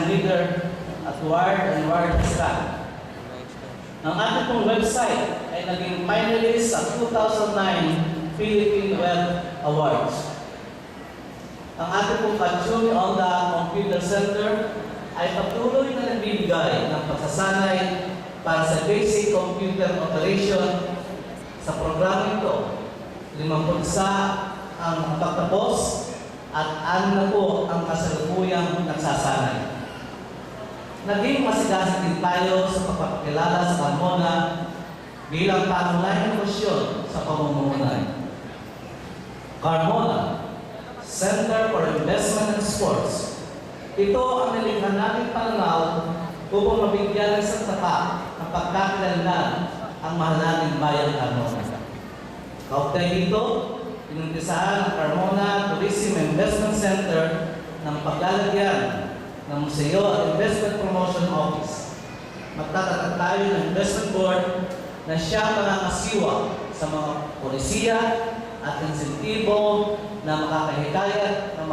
leader at wired and wireless LAN. Ang ating pong website ay naging finalist sa 2009 Philippine Web Awards. Ang ating pong Katsumi Onda Computer Center ay patuloy na nagbibigay ng pagsasanay para sa basic computer operation. Sa programa ito, 51 ang pagtapos at 6 na po ang kasalukuyang nagsasanay. Naging masigasig din tayo sa pagpapakilala sa Carmona bilang pangunahing posisyon sa pamumuhunan. Carmona, Center for Investment and Sports. Ito ang nilikha nating pananaw upang mabigyan ng isang tapat ng pagkakalanlan ang mahal nating bayang Carmona. Kaugnay dito, pinuntisahan ang Carmona Tourism Investment Center ng paglalagyan ng Museo at Investment Promotion Office. Magtatatag tayo ng investment board na siya mangangasiwa sa mga polisiya at insentibo na makakahikayat na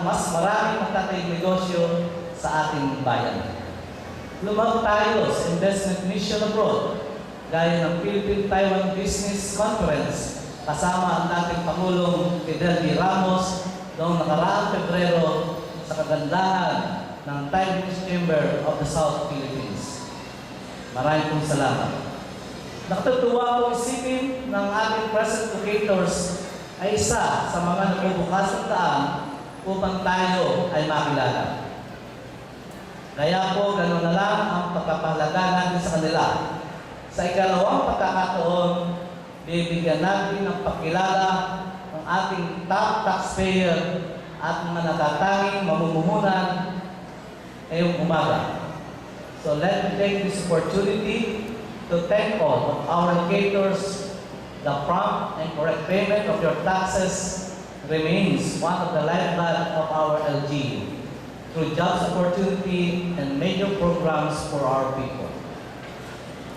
mas maraming magtatayong negosyo sa ating bayan. Lumabas tayo sa investment mission abroad, gaya ng Philippine-Taiwan Business Conference, kasama ang dating Pangulong Fidel V. Ramos noong nakaraang Pebrero sa kagandahan ng Taiwanese Chamber of the South Philippines. Maraming pong salamat. Nakatutuwa po isipin ng ating present locators ay isa sa mga nagbubukas ng daan upang tayo ay makilala. Kaya po gano'n na lang ang pagpapahalaga natin sa kanila. Sa ikalawang pagkakataon, bibigyan natin ng pagkilala ng ating top taxpayer at mga natatanging mamumuhunan ngayong umaga. So let me take this opportunity to thank all of our locators. The prompt and correct payment of your taxes remains one of the lifeblood of our LGU through jobs opportunity and major programs for our people.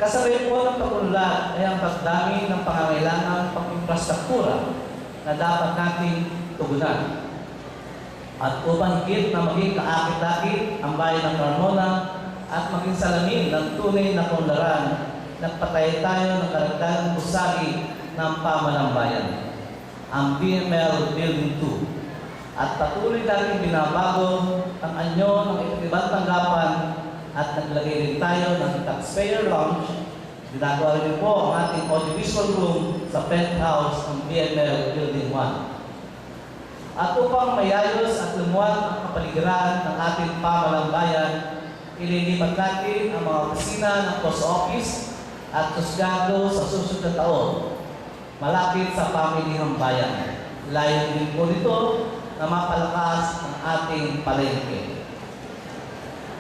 Kasabay po ng pag-unlad ay ang pagdami ng pangangailangan pang-infrastruktura na dapat nating tugunan. At upang higit na maging kaakit-akit ang bayan ng Carmona at maging salamin ng tunay na kaunlaran, nagpatay tayo ng karagdagang pusagi ng pamalang bayan, ang BML Building 2. At patuloy natin binabago ang anyo ng ibang tanggapan at naglagay din tayo ng taxpayer lounge. Ginagawa rin po ang ating audiovisual room sa penthouse ng BML Building 1. At upang mayayos at lumuwag ang kapaligiran ng ating pamalang bayan, ililipat natin ang mga opisina ng post office at kusgado sa susunod na taon, malapit sa pamilihang bayan. Layo din po dito na mapalakas ang ating palengke.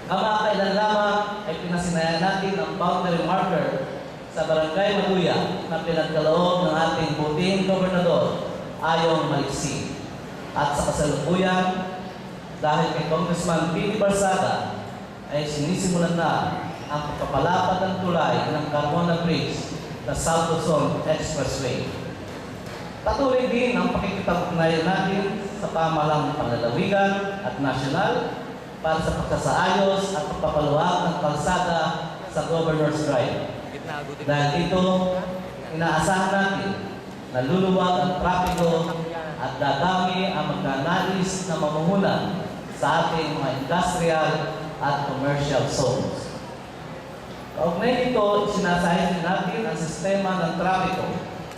Kamakailan lamang ay pinasinayan natin ang boundary marker sa Barangay Maluya na pinagkaloob ng ating buting gobernador, Ayong Maliksi. At sa kasalukuyan, dahil kay Congressman P.D. Barsada, ay sinisimulan na ang pagpapalapad ng tulay ng Carmona Bridge na South Luzon Expressway. Patuloy din ang pakikipag-ugnayan natin sa pamalang panlalawigan at nasyonal para sa pagkasaayos at pagpapaluwag ng kalsada sa Governor's Drive. Dahil dito, inaasahan natin na luluwag ang trapiko at dadami ang magnanais na mamumunan sa ating mga industrial at commercial zones. Kaugnay nito, sinasahid natin ang sistema ng trapiko,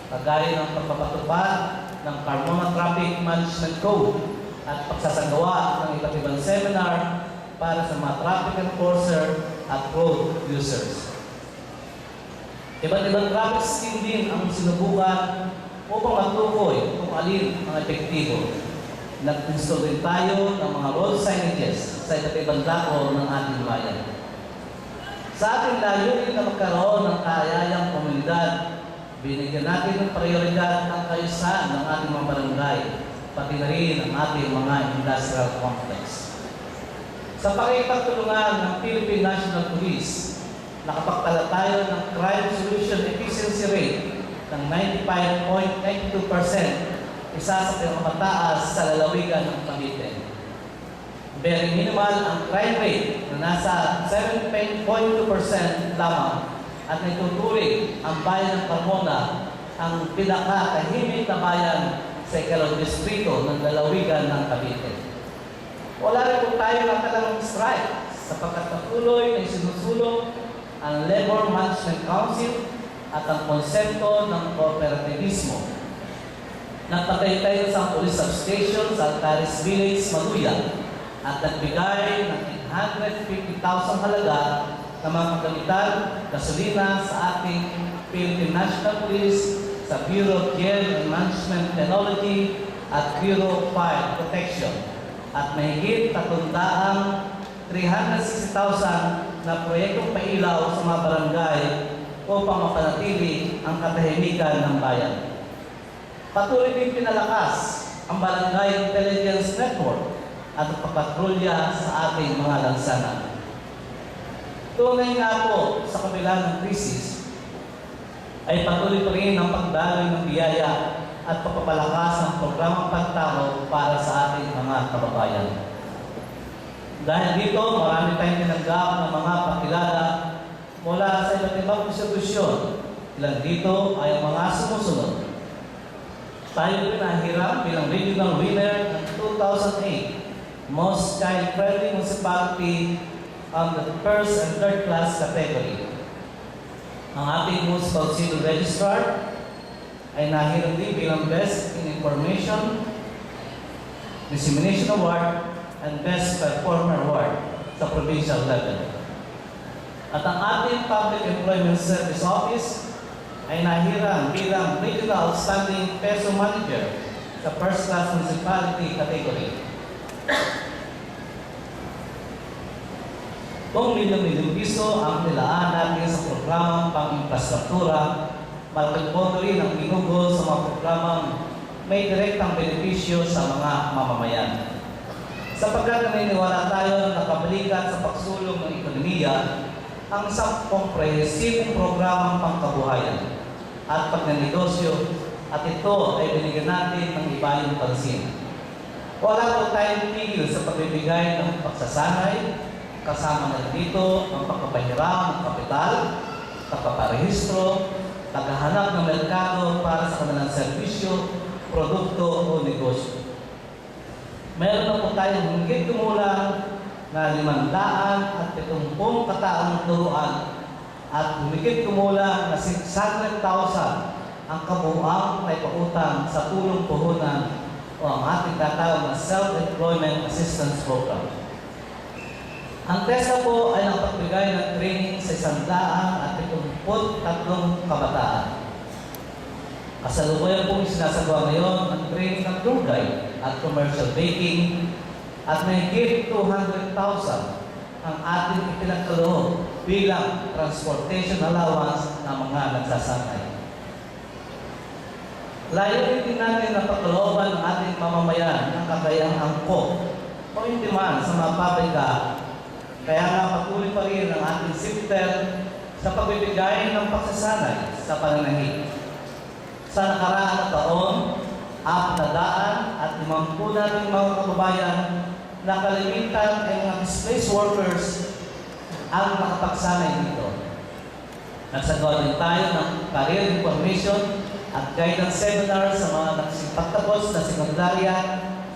kagaya ng pagpapatupad ng Carmona Traffic Management Code at pagsasagawa ng iba't ibang seminar para sa mga traffic enforcer at road users. Iba't ibang traffic scheme din ang sinubukan upang matukoy kung alin ang epektibo. Nag-install din tayo ng mga road signages sa iba't ibang dako ng ating bayan. Sa ating layunin na magkaroon ng kaayayang komunidad, binigyan natin ng prioridad ang kaayusan ng ating mga barangay, pati na rin ang ating mga industrial complex. Sa pakikipagtulungan ng Philippine National Police, nakapagtala tayo ng crime solution efficiency rate ng 95.92%, isa sa pinakamataas sa lalawigan ng Cavite. Very minimal ang crime rate na nasa 7.2% lamang at naituturing ang bayan ng Carmona ang pinakatahimik na bayan sa ikalawang distrito ng lalawigan ng Cavite. Wala rin po tayo nakalang strike sapagkat patuloy na sinusulong ang Labor Management Council at ang konsepto ng kooperativismo. Nagpatay tayo sa police substation sa Altares Village, Maluya at nagbigay ng 850,000 halaga ng mga kagamitan, gasolina sa ating Philippine National Police, sa Bureau of Care and Management Technology at Bureau of Fire Protection at mahigit 360,000 na proyektong pailaw sa mga barangay upang mapanatili ang katahimikan ng bayan. Patuloy din pinalakas ang Barangay Intelligence Network at pagpatrolya sa ating mga lansangan. Tunay nga po sa kabila ng krisis ay patuloy pa rin ang pagdaloy ng biyaya at pagpapalakas ng programang pagtao para sa ating mga kababayan. Dahil dito, marami tayong tinanggap ng mga pakilala mula sa iba't ibang institusyon. Ilan dito ay ang mga sumusunod. Tayo po nahiram bilang regional winner ng 2008 Most Child-Friendly Municipality on the first and third class category. Ang ating Municipal Civil Registrar ay nahiram din bilang Best in Information Dissemination Award and Best Performer Award sa provincial level. At ang ating Public Employment Service Office ay nahiram bilang Regional Outstanding Peso Manager sa First Class Municipality category. Kung milyong-milyong piso ang nilaan natin sa programang pang-infrastruktura, malaking pondo rin ang ginugo sa mga programang may direktang benepisyo sa mga mamamayan. Sapagkat naniniwala tayo na nakabalikan sa pagsulong ng ekonomiya ang isang komprehensibong programang pangkabuhayan at pagnanegosyo at ito ay binigyan natin ng ibayong pansin. Wala po tayong tigil sa pagbibigay ng pagsasanay, kasama na dito ang pagpapahiram ng kapital, pagpaparehistro, paghahanap ng merkado para sa kanilang serbisyo, produkto o negosyo. Meron na po tayong higit kumulang na 570 kataong turuan at humigit kumulang na 600,000 ang kabuuang may pautang sa tulong puhunan o ang ating tatawag na Self-Employment Assistance Program. Ang TESA po ay nakapagbigay ng training sa 173 kabataan. Kasalukuyan po sinasagawa ngayon ang training ng tour guide at commercial baking at mahigit 200,000 ang ating ipinagkaloob bilang transportation allowance ng mga nagsasakay. Layunin din natin na pagkalooban ng ating mamamayan ng kakayang angkop o hindi man sa mga pabrika. Kaya nga patuloy pa rin ang ating sifter sa pagbibigay ng pagsasanay sa pananahit. Sa nakaraan na taon, 450 nating mga kababayan na kalimitan ay mga displaced workers ang nakapagsanay dito. Nagsagawa din tayo ng career information at guidance seminar sa mga nagsipagtapos na sekundarya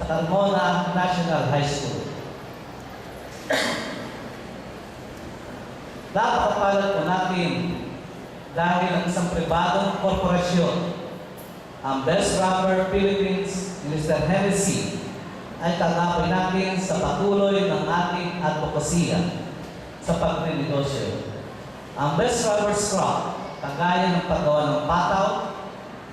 sa Carmona National High School. Napakapalad po natin dahil ang isang pribadong korporasyon, ang Best Rapper Philippines, Mr. Hennessy, ay tanggapin natin sa patuloy ng ating advokasya sa pagnenegosyo. Ang Best Rapper Scrap, kagaya ng paggawa ng pataw,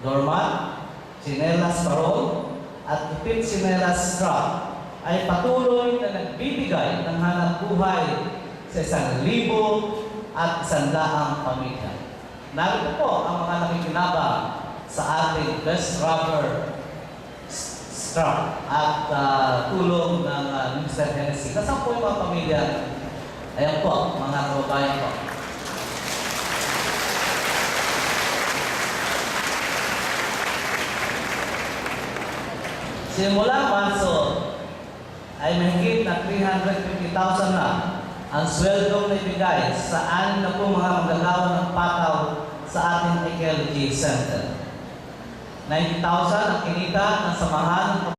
doormat, sinelas parol, at ipit sinelas scrap, ay patuloy na nagbibigay ng hanap buhay sa 1,000 at 100 pamilya. Narito po ang mga nakikinabang sa ating Best Rapper Scrap at tulong ng Mr. Hennessy. Nasaan po yung mga pamilya? Ayan po, mga kababayan po. Simula Marso ay mahigit na 350,000 na ang sweldong na ibigay sa 6 na po mga manggagawa ng pataw sa ating Ecology Center. 90,000 ang kinita ng samahan ng